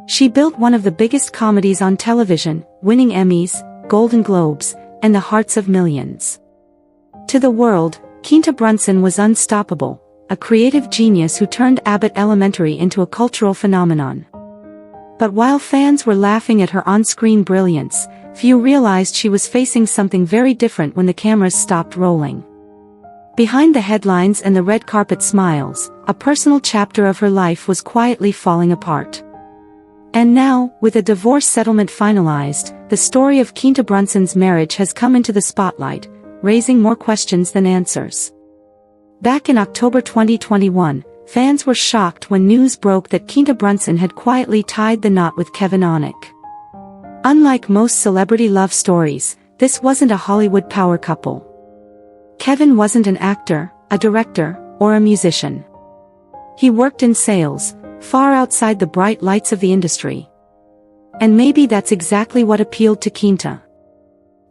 She built one of the biggest comedies on television, winning Emmys, Golden Globes, and the hearts of millions. To the world, Quinta Brunson was unstoppable, a creative genius who turned Abbott Elementary into a cultural phenomenon. But while fans were laughing at her on-screen brilliance, few realized she was facing something very different when the cameras stopped rolling. Behind the headlines and the red carpet smiles, a personal chapter of her life was quietly falling apart. And now, with a divorce settlement finalized, the story of Quinta Brunson's marriage has come into the spotlight, raising more questions than answers. Back in October 2021, fans were shocked when news broke that Quinta Brunson had quietly tied the knot with Kevin Anik. Unlike most celebrity love stories, this wasn't a Hollywood power couple. Kevin wasn't an actor, a director, or a musician. He worked in sales, far outside the bright lights of the industry. And maybe that's exactly what appealed to Quinta.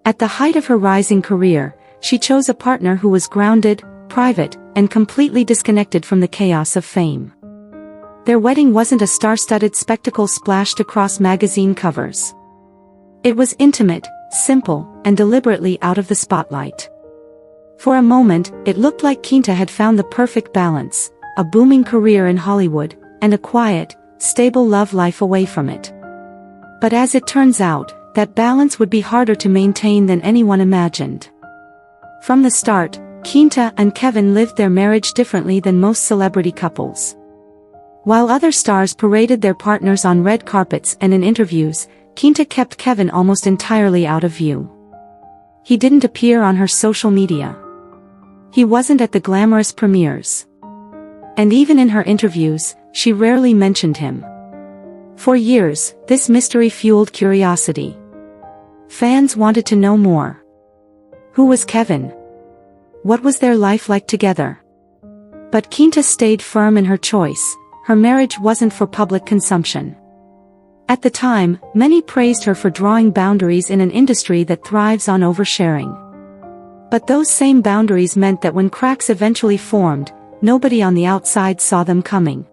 At the height of her rising career, she chose a partner who was grounded, private, and completely disconnected from the chaos of fame. Their wedding wasn't a star-studded spectacle splashed across magazine covers. It was intimate, simple, and deliberately out of the spotlight. For a moment, it looked like Quinta had found the perfect balance, a booming career in Hollywood, and a quiet, stable love life away from it. But as it turns out, that balance would be harder to maintain than anyone imagined. From the start, Quinta and Kevin lived their marriage differently than most celebrity couples. While other stars paraded their partners on red carpets and in interviews, Quinta kept Kevin almost entirely out of view. He didn't appear on her social media. He wasn't at the glamorous premieres. And even in her interviews, she rarely mentioned him. For years, this mystery fueled curiosity. Fans wanted to know more. Who was Kevin? What was their life like together? But Quinta stayed firm in her choice. Her marriage wasn't for public consumption. At the time, many praised her for drawing boundaries in an industry that thrives on oversharing. But those same boundaries meant that when cracks eventually formed, nobody on the outside saw them coming.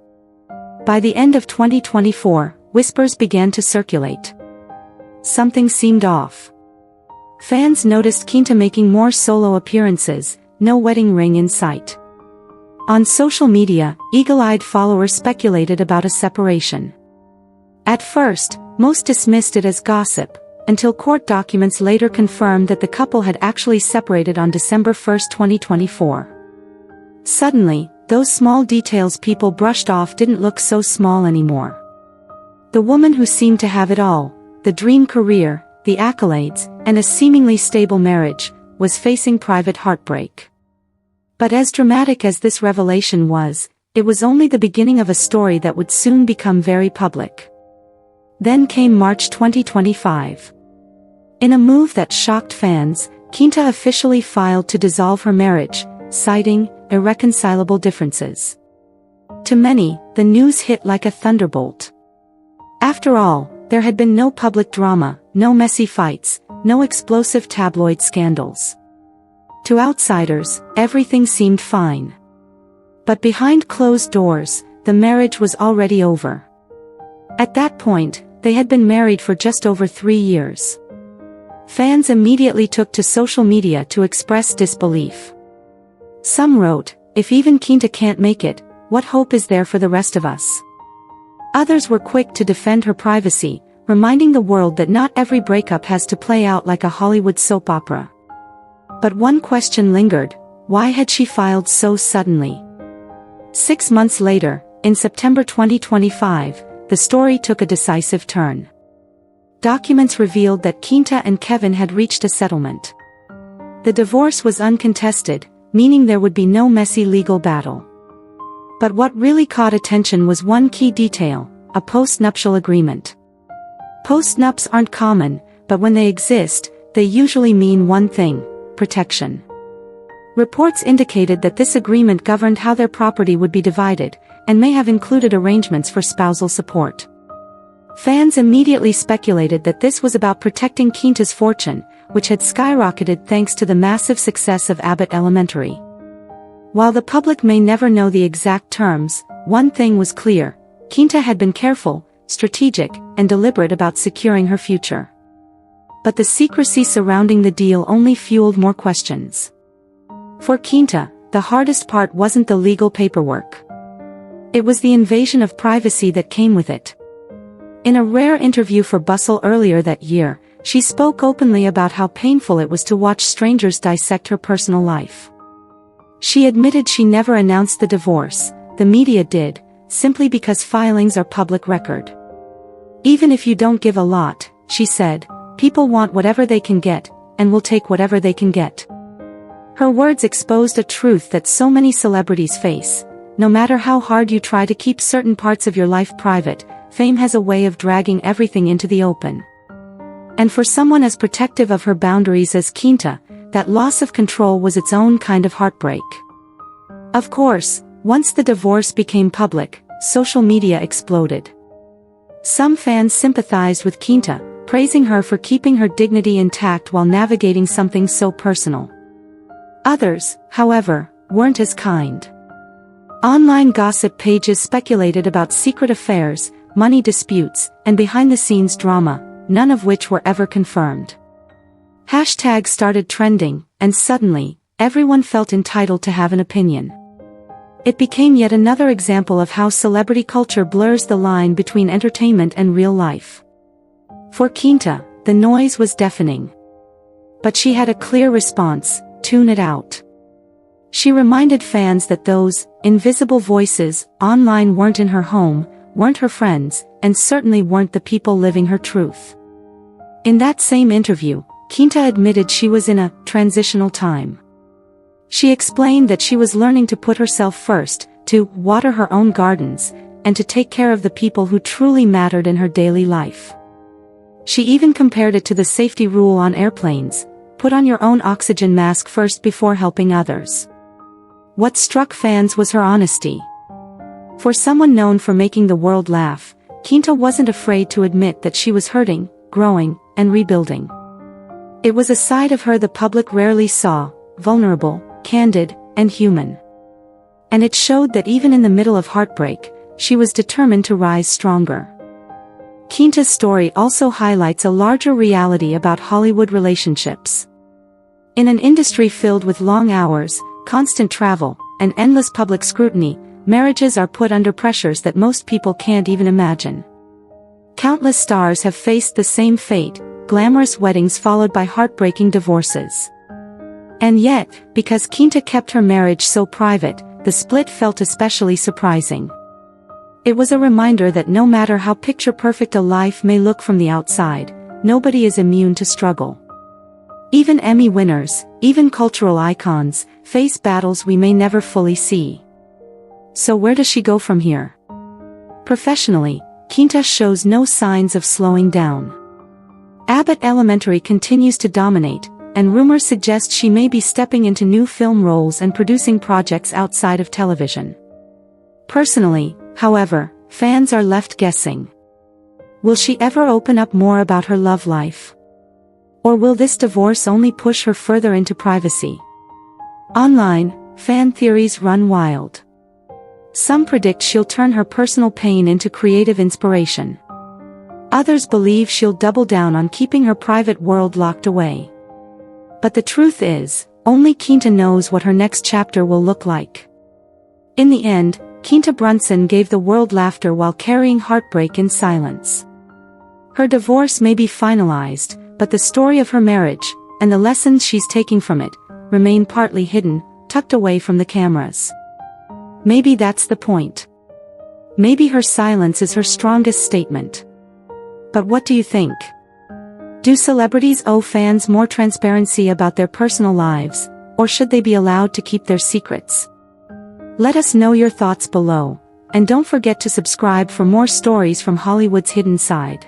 By the end of 2024, whispers began to circulate. Something seemed off. Fans noticed Quinta making more solo appearances, no wedding ring in sight. On social media, eagle-eyed followers speculated about a separation. At first, most dismissed it as gossip, until court documents later confirmed that the couple had actually separated on December 1, 2024. Suddenly, those small details people brushed off didn't look so small anymore. The woman who seemed to have it all, the dream career, the accolades, and a seemingly stable marriage, was facing private heartbreak. But as dramatic as this revelation was, it was only the beginning of a story that would soon become very public. Then came March 2025. In a move that shocked fans, Quinta officially filed to dissolve her marriage, citing irreconcilable differences. To many, the news hit like a thunderbolt. After all, there had been no public drama, no messy fights, no explosive tabloid scandals. To outsiders, everything seemed fine. But behind closed doors, the marriage was already over. At that point, they had been married for just over 3 years. Fans immediately took to social media to express disbelief. Some wrote, "If even Quinta can't make it, what hope is there for the rest of us?" Others were quick to defend her privacy, reminding the world that not every breakup has to play out like a Hollywood soap opera. But one question lingered: why had she filed so suddenly? 6 months later, in September 2025, the story took a decisive turn. Documents revealed that Quinta and Kevin had reached a settlement. The divorce was uncontested, meaning there would be no messy legal battle. But what really caught attention was one key detail: a post-nuptial agreement. Post-nups aren't common, but when they exist, they usually mean one thing: protection. Reports indicated that this agreement governed how their property would be divided, and may have included arrangements for spousal support. Fans immediately speculated that this was about protecting Quinta's fortune, which had skyrocketed thanks to the massive success of Abbott Elementary. While the public may never know the exact terms, one thing was clear: Quinta had been careful, strategic, and deliberate about securing her future. But the secrecy surrounding the deal only fueled more questions. For Quinta, the hardest part wasn't the legal paperwork. It was the invasion of privacy that came with it. In a rare interview for Bustle earlier that year, she spoke openly about how painful it was to watch strangers dissect her personal life. She admitted she never announced the divorce, the media did, simply because filings are public record. Even if you don't give a lot, she said, people want whatever they can get, and will take whatever they can get. Her words exposed a truth that so many celebrities face. No matter how hard you try to keep certain parts of your life private, fame has a way of dragging everything into the open. And for someone as protective of her boundaries as Quinta, that loss of control was its own kind of heartbreak. Of course, once the divorce became public, social media exploded. Some fans sympathized with Quinta, praising her for keeping her dignity intact while navigating something so personal. Others, however, weren't as kind. Online gossip pages speculated about secret affairs, money disputes, and behind-the-scenes drama, none of which were ever confirmed. Hashtags started trending, and suddenly, everyone felt entitled to have an opinion. It became yet another example of how celebrity culture blurs the line between entertainment and real life. For Quinta, the noise was deafening. But she had a clear response: tune it out. She reminded fans that those invisible voices online weren't in her home, weren't her friends, and certainly weren't the people living her truth. In that same interview, Quinta admitted she was in a transitional time. She explained that she was learning to put herself first, to water her own gardens, and to take care of the people who truly mattered in her daily life. She even compared it to the safety rule on airplanes: put on your own oxygen mask first before helping others. What struck fans was her honesty. For someone known for making the world laugh, Quinta wasn't afraid to admit that she was hurting, growing, and rebuilding. It was a side of her the public rarely saw: vulnerable, candid, and human. And it showed that even in the middle of heartbreak, she was determined to rise stronger. Quinta's story also highlights a larger reality about Hollywood relationships. In an industry filled with long hours, constant travel, and endless public scrutiny, marriages are put under pressures that most people can't even imagine. Countless stars have faced the same fate: glamorous weddings followed by heartbreaking divorces. And yet, because Quinta kept her marriage so private, the split felt especially surprising. It was a reminder that no matter how picture-perfect a life may look from the outside, nobody is immune to struggle. Even Emmy winners, even cultural icons, face battles we may never fully see. So where does she go from here? Professionally, Quinta shows no signs of slowing down. Abbott Elementary continues to dominate, and rumors suggest she may be stepping into new film roles and producing projects outside of television. Personally, however, fans are left guessing. Will she ever open up more about her love life? Or will this divorce only push her further into privacy? Online, fan theories run wild. Some predict she'll turn her personal pain into creative inspiration. Others believe she'll double down on keeping her private world locked away. But the truth is, only Quinta knows what her next chapter will look like. In the end, Quinta Brunson gave the world laughter while carrying heartbreak in silence. Her divorce may be finalized, but the story of her marriage, and the lessons she's taking from it, remain partly hidden, tucked away from the cameras. Maybe that's the point. Maybe her silence is her strongest statement. But what do you think? Do celebrities owe fans more transparency about their personal lives, or should they be allowed to keep their secrets? Let us know your thoughts below, and don't forget to subscribe for more stories from Hollywood's hidden side.